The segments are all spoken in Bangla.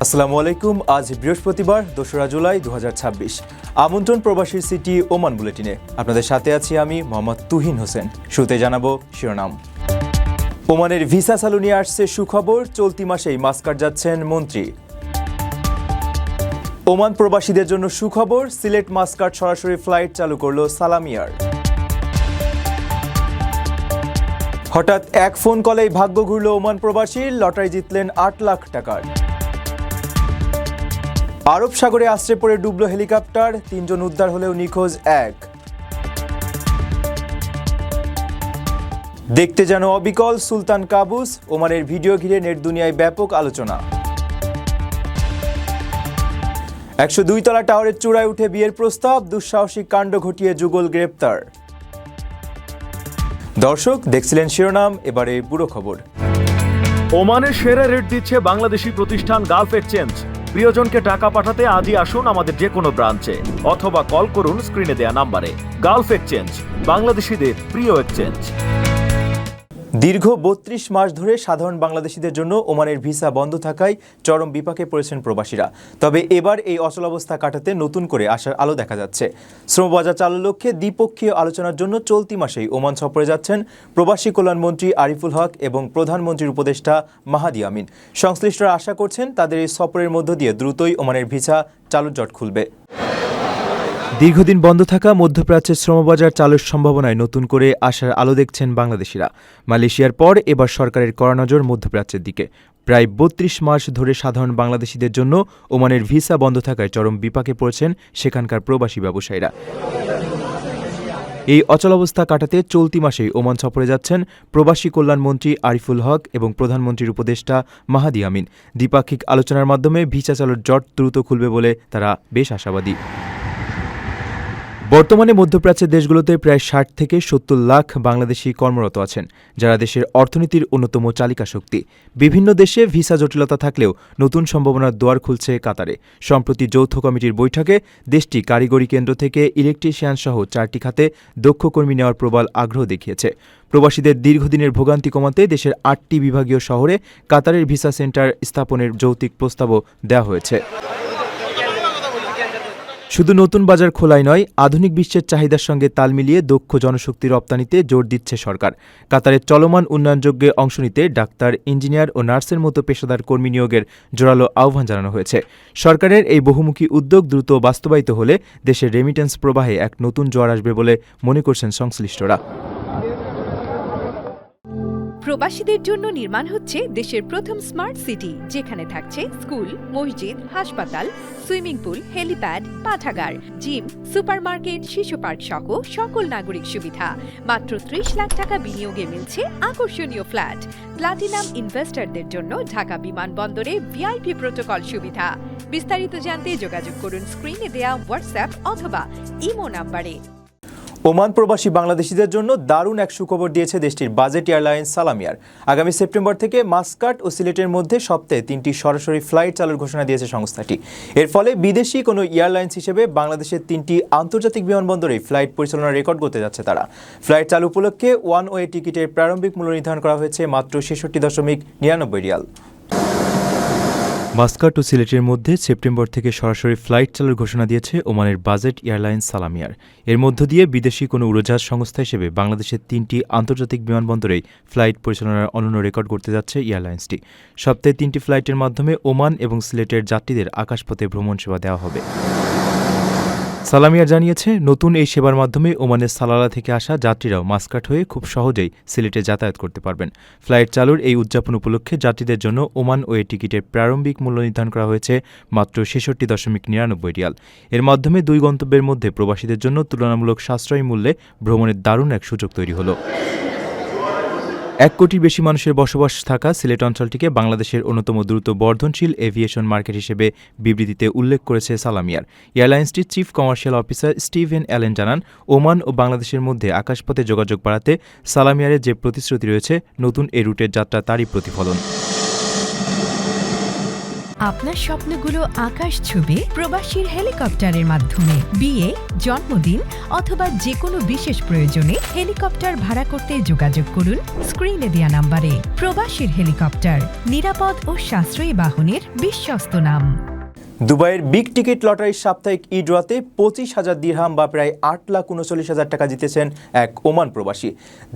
আসসালামু আলাইকুম। আজ বৃহস্পতিবার ২রা জুলাই ২০২৬। আমন্ত্রণ প্রবাসীর সিটি ওমান বুলেটিনে আপনাদের সাথে আছি আমি মোহাম্মদ তুহিন হোসেন। শুরুতে জানাবো শিরোনাম। ওমানের ভিসা চালু নিয়ে আসছে সুখবর, চলতি মাসেই মাস্কাট যাচ্ছেন মন্ত্রী। ওমান প্রবাসীদের জন্য সুখবর, সিলেট মাস্কাট সরাসরি ফ্লাইট চালু করল সালাম এয়ার। হঠাৎ এক ফোন কলেই ভাগ্য ঘুরল ওমান প্রবাসীর, লটারি জিতলেন ৮ লাখ টাকার। আরব সাগরে আশ্রয় পড়ে ডুবল হেলিকপ্টার, ৩ জন উদ্ধার হলেও নিখোঁজ এক। দেখতে যেন অবিকল সুলতান কাবুস, ওমানের ভিডিও ঘিরে নেট দুনিয়ায় ব্যাপক আলোচনা। ১০২ তলা টাওয়ারের চূড়ায় উঠে বিয়ের প্রস্তাব, দুঃসাহসিক কাণ্ড ঘটিয়ে যুগল গ্রেপ্তার। দর্শক দেখছিলেন শিরোনাম, এবারে পুরো খবর। ওমানের সেরা রেট দিচ্ছে বাংলাদেশি প্রতিষ্ঠান গালফ এক্সচেঞ্জ। প্রিয়জনকে টাকা পাঠাতে আজই আসুন আমাদের যে কোনো ব্রাঞ্চে অথবা কল করুন স্ক্রিনে দেয়া নাম্বারে। গালফ এক্সচেঞ্জ, বাংলাদেশিদের প্রিয় এক্সচেঞ্জ। দীর্ঘ ৩২ মাস ধরে সাধারণ বাংলাদেশিদের জন্য ওমানের ভিসা বন্ধ থাকায় চরম বিপাকে পড়েছেন প্রবাসীরা। তবে এবার এই অচলাবস্থা কাটাতে নতুন করে আশার আলো দেখা যাচ্ছে। শ্রমবাজার চালুর লক্ষ্যে দ্বিপক্ষীয় আলোচনার জন্য চলতি মাসেই ওমান সফরে যাচ্ছেন প্রবাসী কল্যাণমন্ত্রী আরিফুল হক এবং প্রধানমন্ত্রীর উপদেষ্টা মাহাদি আমিন। সংশ্লিষ্টরা আশা করছেন তাদের এই সফরের মধ্য দিয়ে দ্রুতই ওমানের ভিসা চালুর জট খুলবে। দীর্ঘদিন বন্ধ থাকা মধ্যপ্রাচ্যের শ্রমবাজার চালুর সম্ভাবনায় নতুন করে আশার আলো দেখছেন বাংলাদেশিরা। মালয়েশিয়ার পর এবার সরকারের কড়া নজর মধ্যপ্রাচ্যের দিকে। প্রায় ৩২ মাস ধরে সাধারণ বাংলাদেশিদের জন্য ওমানের ভিসা বন্ধ থাকায় চরম বিপাকে পড়েছেন সেখানকার প্রবাসী ব্যবসায়ীরা। এই অচলাবস্থা কাটাতে চলতি মাসেই ওমান সফরে যাচ্ছেন প্রবাসী কল্যাণমন্ত্রী আরিফুল হক এবং প্রধানমন্ত্রীর উপদেষ্টা মাহাদি আমিন। দ্বিপাক্ষিক আলোচনার মাধ্যমে ভিসা চালুর জট দ্রুত খুলবে বলে তারা বেশ আশাবাদী। বর্তমানে মধ্যপ্রাচ্যের দেশগুলোতে প্রায় ৬০ থেকে ৭০ লাখ বাংলাদেশি কর্মরত আছেন, যারা দেশের অর্থনীতির অন্যতম চালিকা শক্তি। বিভিন্ন দেশে ভিসা জটিলতা থাকলেও নতুন সম্ভাবনার দুয়ার খুলছে কাতারে। সম্প্রতি যৌথ কমিটির বৈঠকে দেশটি কারিগরি কেন্দ্র থেকে ইলেকট্রিশিয়ান সহ ৪টি খাতে দক্ষ কর্মী নেওয়ার প্রবল আগ্রহ দেখিয়েছে। প্রবাসীদের দীর্ঘদিনের ভোগান্তি কমাতে দেশের ৮টি বিভাগীয় শহরে কাতারের ভিসা সেন্টার স্থাপনের যৌক্তিক প্রস্তাবও দেওয়া হয়েছে। শুধু নতুন বাজার খোলাই নয়, আধুনিক বিশ্বের চাহিদার সঙ্গে তাল মিলিয়ে দক্ষ জনশক্তি রপ্তানিতে জোর দিচ্ছে সরকার। কাতারের চলমান উন্নয়নযজ্ঞে অংশ নিতে ডাক্তার, ইঞ্জিনিয়ার ও নার্সের মতো পেশাদার কর্মী নিয়োগের জোরালো আহ্বান জানানো হয়েছে। সরকারের এই বহুমুখী উদ্যোগ দ্রুত বাস্তবায়িত হলে দেশের রেমিটেন্স প্রবাহে এক নতুন জোয়ার আসবে বলে মনে করছেন সংশ্লিষ্টরা। প্রবাসীদের জন্য নির্মাণ হচ্ছে দেশের প্রথম স্মার্ট সিটি, যেখানে থাকছে স্কুল, মসজিদ, হাসপাতাল, সুইমিং পুল, হেলিপ্যাড, পাঠাগার, জিম, সুপারমার্কেট, শিশু পার্ক সহ সকল নাগরিক সুবিধা। মাত্র ৩০ লাখ টাকা বিনিয়োগে মিলছে আকর্ষণীয় ফ্ল্যাট। প্লাটিনাম ইনভেস্টরদের জন্য ঢাকা বিমানবন্দরে ভিআইপি প্রোটোকল সুবিধা। বিস্তারিত জানতে যোগাযোগ করুন স্ক্রিনে দেয়া হোয়াটসঅ্যাপ অথবা ইমো নাম্বারে। ওমান প্রবাসী বাংলাদেশিদের জন্য দারুণ এক সুখবর দিয়েছে দেশটির বাজেট এয়ারলাইন্স সালাম এয়ার। আগামী সেপ্টেম্বর থেকে মাস্কাট ও সিলেটের মধ্যে সপ্তাহে ৩টি সরাসরি ফ্লাইট চালুর ঘোষণা দিয়েছে সংস্থাটি। এর ফলে বিদেশি কোনো এয়ারলাইন্স হিসেবে বাংলাদেশের 3টি আন্তর্জাতিক বিমানবন্দরে ফ্লাইট পরিচালনার রেকর্ড করতে যাচ্ছে তারা। ফ্লাইট চালু উপলক্ষে ওয়ান ওয়ে টিকিটের প্রারম্ভিক মূল্য নির্ধারণ করা হয়েছে মাত্র ৬৬.৯৯ রিয়াল। মাস্কাট ও সিলেটের মধ্যে সেপ্টেম্বর থেকে সরাসরি ফ্লাইট চালুর ঘোষণা দিয়েছে ওমানের বাজেট এয়ারলাইন্স সালাম এয়ার। এর মধ্য দিয়ে বিদেশি কোনো উড়োজাহাজ সংস্থা হিসেবে বাংলাদেশের 3টি আন্তর্জাতিক বিমানবন্দরেই ফ্লাইট পরিচালনার অনন্য রেকর্ড করতে যাচ্ছে এয়ারলাইন্সটি। সপ্তাহে 3টি ফ্লাইটের মাধ্যমে ওমান এবং সিলেটের যাত্রীদের আকাশপথে ভ্রমণ সেবা দেওয়া হবে। সালাম এয়ার জানিয়েছে, নতুন এই সেবার মাধ্যমে ওমানের সালালা থেকে আসা যাত্রীরাও মাস্কাট হয়ে খুব সহজেই সিলেটে যাতায়াত করতে পারবেন। ফ্লাইট চালুর এই উদযাপন উপলক্ষে যাত্রীদের জন্য ওমান ওয়ে টিকিটের প্রারম্ভিক মূল্য নির্ধারণ করা হয়েছে মাত্র ৬৬.৯৯ রিয়াল। এর মাধ্যমে 2 গন্তব্যের মধ্যে প্রবাসীদের জন্য তুলনামূলক সাশ্রয়ী মূল্যে ভ্রমণের দারুণ এক সুযোগ তৈরি হলো। 1 কোটির বেশি মানুষের বসবাস থাকা সিলেট অঞ্চলটিকে বাংলাদেশের অন্যতম দ্রুত বর্ধনশীল এভিয়েশন মার্কেট হিসেবে বিবৃতিতে উল্লেখ করেছে সালাম এয়ার। এয়ারলাইন্সটির chief commercial officer Steven Allen জানান, ওমান ও বাংলাদেশের মধ্যে আকাশপথে যোগাযোগ বাড়াতে সালাম এয়ারের যে প্রতিশ্রুতি রয়েছে, নতুন এই রুটের যাত্রা তারই প্রতিফলন। আপনার স্বপ্নগুলো আকাশ ছুবে প্রবাসীর হেলিকপ্টারের মাধ্যমে। বিয়ে, জন্মদিন অথবা যে কোনো বিশেষ প্রয়োজনে হেলিকপ্টার ভাড়া করতে যোগাযোগ করুন স্ক্রিনে দেয়া নাম্বারে। প্রবাসীর হেলিকপ্টার, নিরাপদ ও সাশ্রয়ী বাহনের বিশ্বস্ত নাম। দুবাইয়ের বিগ টিকিট লটারির সাপ্তাহিক ড্রতে 25,000 দিরহাম বা প্রায় 8,39,000 টাকা জিতেছেন এক ওমান প্রবাসী।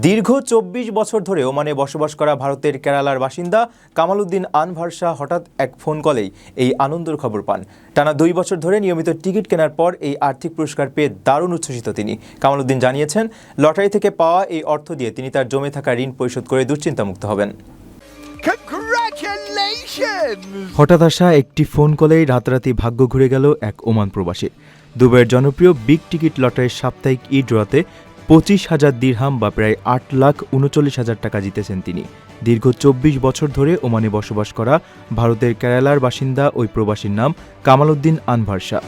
দীর্ঘ 24 বছর ধরে ওমানে বসবাস করা ভারতের কেরালার বাসিন্দা কামালউদ্দিন আনভার শাহ হঠাৎ এক ফোন কলেই এই আনন্দের খবর পান। টানা 2 বছর ধরে নিয়মিত টিকিট কেনার পর এই আর্থিক পুরস্কার পেয়ে দারুণ উচ্ছ্বসিত তিনি। কামালউদ্দিন জানিয়েছেন, লটারি থেকে পাওয়া এই অর্থ দিয়ে তিনি তার জমে থাকা ঋণ পরিশোধ করে দুশ্চিন্তামুক্ত হবেন। হঠাৎ আসা একটি ফোন কলেই রাতারাতি ভাগ্য ঘুরে গেল এক ওমান প্রবাসী। দুবাইয়ের জনপ্রিয় বিগ টিকিট লটারির সাপ্তাহিক ড্রতে 25,000 দিরহাম বা প্রায় 8,39,000 টাকা জিতেছেন তিনি। দীর্ঘ 24 বছর ধরে ওমানে বসবাস করা ভারতের কেরালার বাসিন্দা ওই প্রবাসীর নাম কামালউদ্দিন আনভার শাহ।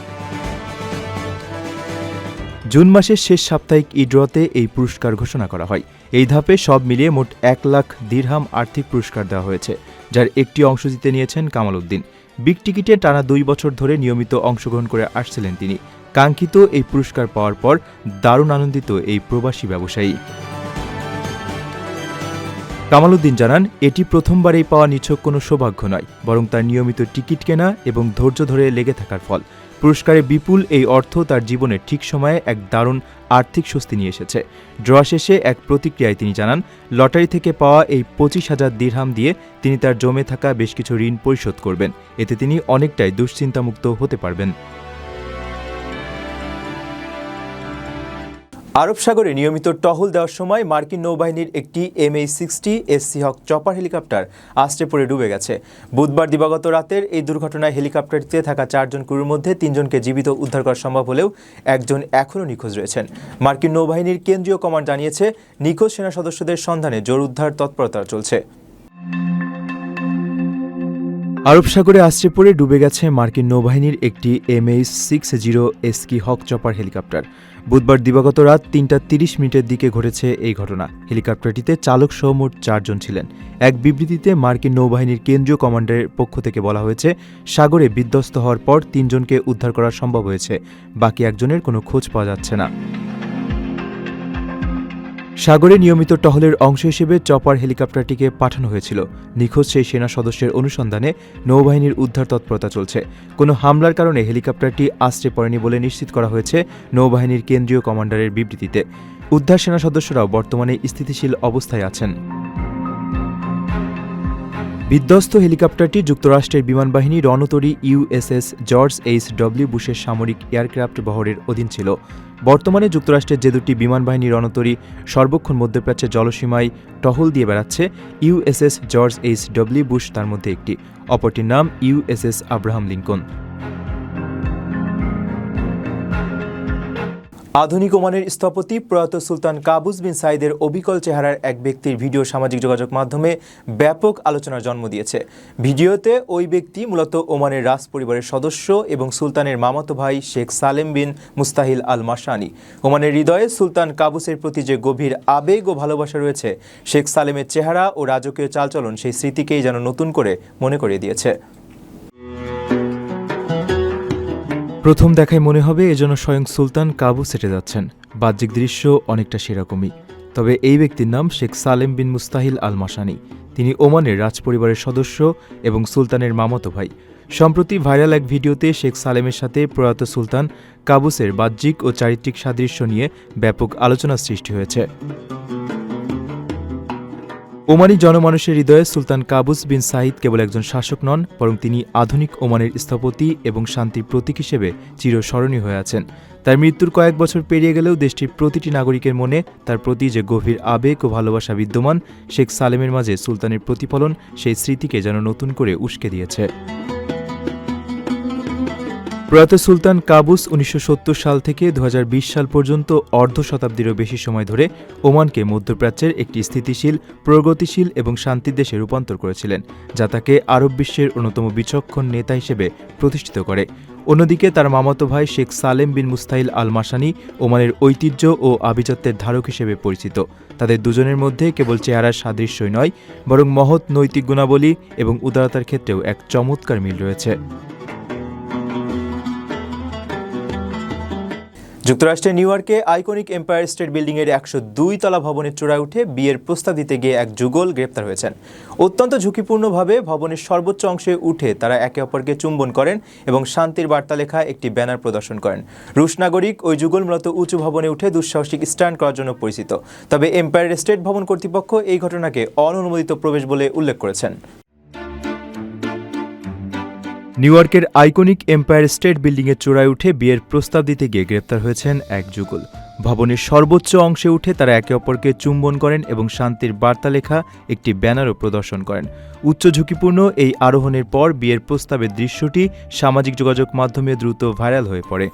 জুন মাসের শেষ সাপ্তাহিক ড্রতে এই পুরস্কার ঘোষণা করা হয়। এই ধাপে সব মিলিয়ে মোট 1 লাখ দিরহাম আর্থিক পুরস্কার দেওয়া হয়েছে, যার একটি অংশ জিতে নিয়েছেন কামালউদ্দিন। বিগ টিকিটে টানা 2 বছর ধরে নিয়মিত অংশগ্রহণ করে আসছিলেন তিনি। কাঙ্ক্ষিত এই পুরস্কার পাওয়ার পর দারুণ আনন্দিত এই প্রবাসী ব্যবসায়ী। কামালউদ্দিন জানান, এটি প্রথমবারেই পাওয়া নিছক কোনো সৌভাগ্য নয়, বরং তার নিয়মিত টিকিট কেনা এবং ধৈর্য ধরে লেগে থাকার ফল। পুরস্কারে বিপুল এই অর্থ তার জীবনে ঠিক সময়ে এক দারুণ আর্থিক স্বস্তি নিয়ে এসেছে। ড্র শেষে এক প্রতিক্রিয়ায় তিনি জানান, লটারি থেকে পাওয়া এই 25,000 দিরহাম দিয়ে তিনি তার জমে থাকা বেশ কিছু ঋণ পরিশোধ করবেন। এতে তিনি অনেকটাই দুশ্চিন্তামুক্ত হতে পারবেন। আরব সাগরে নিয়মিত টহল দেওয়ার সময় মার্কিন নৌবাহিনীর একটি MH-60 SC হক চপার হেলিকপ্টার আছড়ে পড়ে ডুবে গেছে। বুধবার দিবাগত রাতের এই দুর্ঘটনায় হেলিকপ্টারটিতে থাকা 4 জন ক্রুর মধ্যে 3 জনকে জীবিত উদ্ধার করা সম্ভব হলেও একজন এখনও নিখোঁজ রয়েছেন। মার্কিন নৌবাহিনীর কেন্দ্রীয় কমান্ড জানিয়েছে, নিখোঁজ সেনা সদস্যদের সন্ধানে জোর উদ্ধার তৎপরতা চলছে। আরব সাগরে আছড়ে পড়ে ডুবে গেছে মার্কিন নৌবাহিনীর একটি MH-60 SC হক চপার হেলিকপ্টার। বুধবার দিবাগত রাত 3:30 দিকে ঘটেছে এই ঘটনা। হেলিকপ্টারটিতে চালক সহ মোট 4 জন ছিলেন। এক বিবৃতিতে মার্কিন নৌবাহিনীর কেন্দ্রীয় কমান্ডারের পক্ষ থেকে বলা হয়েছে, সাগরে বিধ্বস্ত হওয়ার পর 3 জনকে উদ্ধার করা সম্ভব হয়েছে, বাকি একজনের কোনো খোঁজ পাওয়া যাচ্ছে না। সাগরে নিয়মিত টহলের অংশ হিসেবে চপার হেলিকপ্টারটিকে পাঠানো হয়েছিল। নিখোঁজ সেই সেনা সদস্যের অনুসন্ধানে নৌবাহিনীর উদ্ধার তৎপরতা চলছে। কোনো হামলার কারণে হেলিকপ্টারটি আছড়ে পড়েনি বলে নিশ্চিত করা হয়েছে নৌবাহিনীর কেন্দ্রীয় কমান্ডারের বিবৃতিতে। উদ্ধার সেনা সদস্যরাও বর্তমানে স্থিতিশীল অবস্থায় আছেন। বিধ্বস্ত হেলিকপ্টারটি যুক্তরাষ্ট্রের বিমানবাহিনী রণতরী USS জর্জ H.W. বুশের সামরিক এয়ারক্রাফট বহরের অধীন ছিল। বর্তমানে যুক্তরাষ্ট্রের যে দুটি বিমানবাহিনী রণতরী সর্বক্ষণ মধ্যপ্রাচ্যের জলসীমায় টহল দিয়ে বেড়াচ্ছে, USS জর্জ H.W. বুশ তার মধ্যে একটি। অপরটির নাম USS আব্রাহাম লিঙ্কন। আধুনিক ওমানের স্থপতি প্রয়াত সুলতান কাবুস বিন সাইদের অবিকল চেহারার এক ব্যক্তির ভিডিও সামাজিক যোগাযোগ মাধ্যমে ব্যাপক আলোচনার জন্ম দিয়েছে। ভিডিওতে ওই ব্যক্তি মূলত ওমানের রাজ পরিবারের সদস্য এবং সুলতানের মামাতো ভাই শেখ সালেম বিন মুস্তাহিল আল মাশানি। ওমানের হৃদয়ে সুলতান কাবুসের প্রতি যে গভীর আবেগ ও ভালোবাসা রয়েছে, শেখ সালেমের চেহারা ও রাজকীয় চালচলন সেই স্মৃতিকেই যেন নতুন করে মনে করিয়ে দিয়েছে। প্রথম দেখায় মনে হবে এজন্য স্বয়ং সুলতান কাবুস হেঁটে যাচ্ছেন। বাহ্যিক দৃশ্য অনেকটা সেরকমই। তবে এই ব্যক্তির নাম শেখ সালেম বিন মুস্তাহিল আল মাশানি। তিনি ওমানের রাজপরিবারের সদস্য এবং সুলতানের মামাতো ভাই। সম্প্রতি ভাইরাল এক ভিডিওতে শেখ সালেমের সাথে প্রয়াত সুলতান কাবুসের বাহ্যিক ও চারিত্রিক সাদৃশ্য নিয়ে ব্যাপক আলোচনার সৃষ্টি হয়েছে। ওমানি জনমানুষের হৃদয়ে সুলতান কাবুস বিন সাইদ কেবল একজন শাসক নন, বরং তিনি আধুনিক ওমানের স্থপতি এবং শান্তির প্রতীক হিসেবে চিরস্মরণীয় হয়ে আছেন। তার মৃত্যুর কয়েক বছর পেরিয়ে গেলেও দেশটির প্রতিটি নাগরিকের মনে তার প্রতি যে গভীর আবেগ ও ভালোবাসা বিদ্যমান, শেখ সালেমের মাঝে সুলতানের প্রতিফলন সেই স্মৃতিকে যেন নতুন করে উস্কে দিয়েছে। প্রয়াত সুলতান কাবুস 1970 সাল থেকে 2020 সাল পর্যন্ত অর্ধ শতাব্দীরও বেশি সময় ধরে ওমানকে মধ্যপ্রাচ্যের একটি স্থিতিশীল, প্রগতিশীল এবং শান্তির দেশে রূপান্তর করেছিলেন, যা তাকে আরব বিশ্বের অন্যতম বিচক্ষণ নেতা হিসেবে প্রতিষ্ঠিত করে। অন্যদিকে তার মামাতো ভাই শেখ সালেম বিন মুস্তাহিল আল মাসানি ওমানের ঐতিহ্য ও আভিজাত্যের ধারক হিসেবে পরিচিত। তাদের দুজনের মধ্যে কেবল চেহারার সাদৃশ্যই নয়, বরং মহৎ নৈতিক গুণাবলী এবং উদারতার ক্ষেত্রেও এক চমৎকার মিল রয়েছে। যুক্তরাষ্ট্রের নিউ ইয়র্কে আইকনিক এম্পায়ার স্টেট বিল্ডিংয়ের 102 তলা ভবনের চূড়ায় উঠে বিয়ের প্রস্তাব দিতে গিয়ে এক যুগল গ্রেপ্তার হয়েছেন। অত্যন্ত ঝুঁকিপূর্ণভাবে ভবনের সর্বোচ্চ অংশে উঠে তারা একে অপরকে চুম্বন করেন এবং শান্তির বার্তা লেখা একটি ব্যানার প্রদর্শন করেন। রুশ নাগরিক ওই যুগল মূলত উঁচু ভবনে উঠে দুঃসাহসিক স্টান্ট করার জন্য পরিচিত। তবে এম্পায়ার স্টেট ভবন কর্তৃপক্ষ এই ঘটনাকে অননুমোদিত প্রবেশ বলে উল্লেখ করেছেন। নিউ ইয়র্কের আইকনিক এম্পায়ার স্টেট বিল্ডিংয়ের চূড়ায় উঠে বিয়ের প্রস্তাব দিতে গিয়ে গ্রেপ্তার হয়েছেন এক যুগল। ভবনের সর্বোচ্চ অংশে উঠে তারা একে অপরকে চুম্বন করেন এবং শান্তির বার্তা লেখা একটি ব্যানারও প্রদর্শন করেন। উচ্চ ঝুঁকিপূর্ণ এই আরোহণের পর বিয়ের প্রস্তাবের দৃশ্যটি সামাজিক যোগাযোগ মাধ্যমে দ্রুত ভাইরাল হয়ে পড়ে।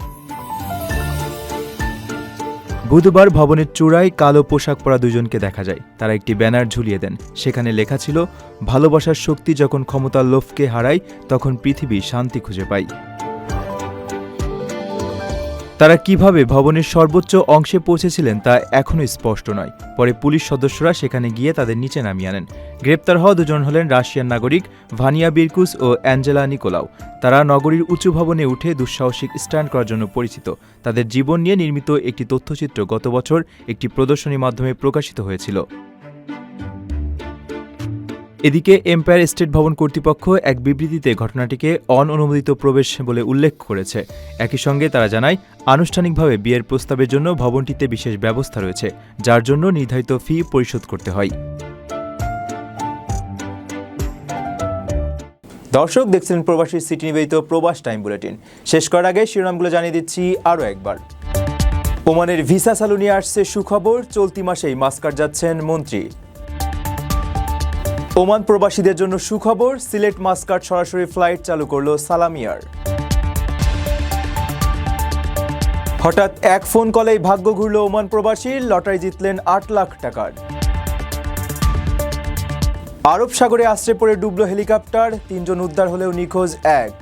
বুধবার ভবনের চূড়ায় কালো পোশাক পরা দুজনকে দেখা যায়। তারা একটি ব্যানার ঝুলিয়ে দেন। সেখানে লেখা ছিল, ভালোবাসার শক্তি যখন ক্ষমতার লোভকে হারায় তখন পৃথিবী শান্তি খুঁজে পায়। তারা কিভাবে ভবনের সর্বোচ্চ অংশে পৌঁছেছিলেন তা এখনও স্পষ্ট নয়। পরে পুলিশ সদস্যরা সেখানে গিয়ে তাদের নিচে নামিয়ে আনেন। গ্রেপ্তার হওয়া দুজন হলেন রাশিয়ান নাগরিক ভানিয়া বিরকুস ও অ্যাঞ্জেলা নিকোলাও। তারা নগরীর উঁচু ভবনে উঠে দুঃসাহসিক স্টান্ট করার জন্য পরিচিত। তাদের জীবন নিয়ে নির্মিত একটি তথ্যচিত্র গত বছর একটি প্রদর্শনীর মাধ্যমে প্রকাশিত হয়েছিল। এদিকে এম্পায়ার স্টেট ভবন কর্তৃপক্ষ এক বিবৃতিতে ঘটনাটিকে অননুমোদিত প্রবেশ বলে উল্লেখ করেছে। একই সঙ্গে তারা জানায়, আনুষ্ঠানিকভাবে বিয়ের প্রস্তাবের জন্য ভবনটিতে বিশেষ ব্যবস্থা রয়েছে, যার জন্য নির্ধারিত ফি পরিশোধ করতে হয়। দর্শক দেখছিলেন প্রবাসী সিটি নিবেদিত প্রবাস টাইম বুলেটিন। শেষ করার আগে শিরোনামগুলো জানিয়ে দিচ্ছি আরও একবার। ওমানের ভিসা চালু নিয়ে আসছে সুখবর, চলতি মাসেই মাস্কাট যাচ্ছেন মন্ত্রী। ওমান প্রবাসীদের জন্য সুখবর, সিলেট মাস্কাট সরাসরি ফ্লাইট চালু করল সালাম এয়ার। হঠাৎ এক ফোন কলেই ভাগ্য ঘুরল ওমান প্রবাসীর, লটারি জিতলেন 8 লাখ টাকার। আরব সাগরে আশ্রয় পড়ে ডুবল হেলিকপ্টার, 3 জন উদ্ধার হলেও নিখোঁজ 1।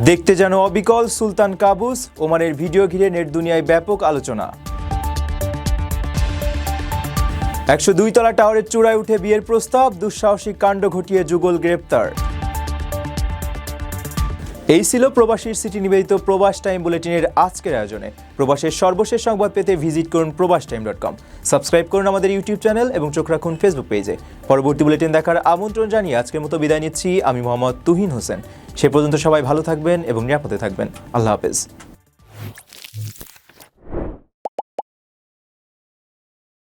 দেখতে যেন অবিকল সুলতান কাবুস, ওমানের ভিডিও ঘিরে নেট দুনিয়ায় ব্যাপক আলোচনা। 102 তলা টাওয়ারের চূড়ায় উঠে বিয়ের প্রস্তাব, দুঃসাহসিক কাণ্ড ঘটিয়ে যুগল গ্রেপ্তার। এই ছিল প্রবাসীর সিটি নিবেদিত প্রবাস টাইম বুলেটিনের আজকের আয়োজনে। প্রবাসের সর্বশেষ সংবাদ পেতে ভিজিট করুন probastime.com। সাবস্ক্রাইব করুন আমাদের ইউটিউব চ্যানেল এবং চোখ রাখুন ফেসবুক পেজে। পরবর্তী বুলেটিন দেখার আমন্ত্রণ জানিয়ে আজকের মতো বিদায় নিচ্ছি আমি মোহাম্মদ তুহিন হোসেন। সে পর্যন্ত সবাই ভালো থাকবেন এবং নিরাপদে থাকবেন। আল্লাহ হাফেজ।